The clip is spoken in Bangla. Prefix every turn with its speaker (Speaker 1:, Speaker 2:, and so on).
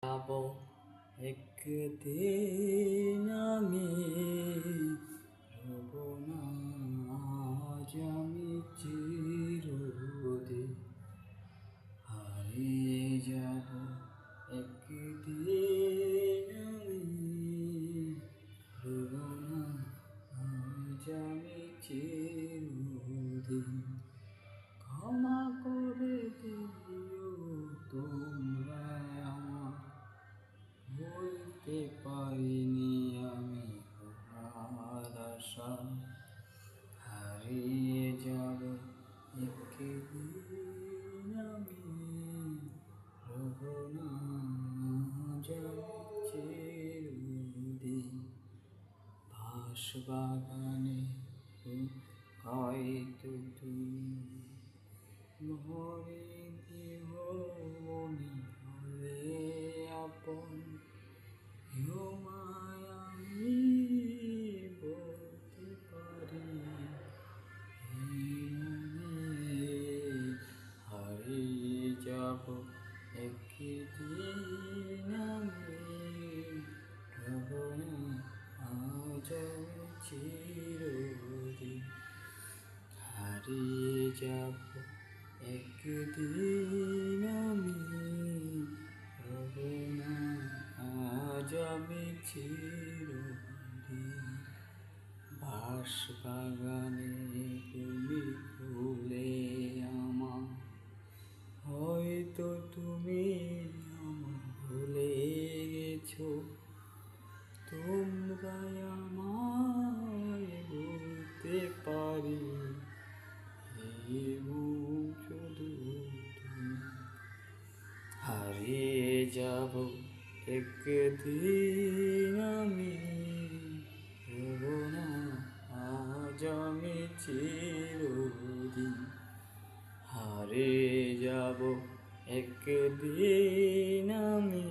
Speaker 1: যাব একদিন আমি রব না আজ আমি চিরদিন হারিয়ে যাব একদিন আমি রব না আজ আমি চিরদিন ক্ষমা করে দিও তোমরা আমার বলতে পারিনি আমি তোমার আশা হারিয়ে যাব একদিন আমি রব না চিরদিন বাঁশবাগানে হয়তো তুমি ভরে দেহ মনে হলে আপন তোমায় আমি বলতে পারি হারিয়ে যাব একদিন আমি রব না আজ আমি চিরদিন হারিয়ে যাব একদিন আমি রব না আজ আমি চিরদিন বাঁশবাগানে তুমি ফুলে আমার হয়তো তুমি আমার ভুলে গেছো তোমরা আমায় বলতে পারি শুধু তুমি হারিয়ে যাব একদিন আমি রব না আজ আমি চিরদিন হারিয়ে যাব একদিন আমি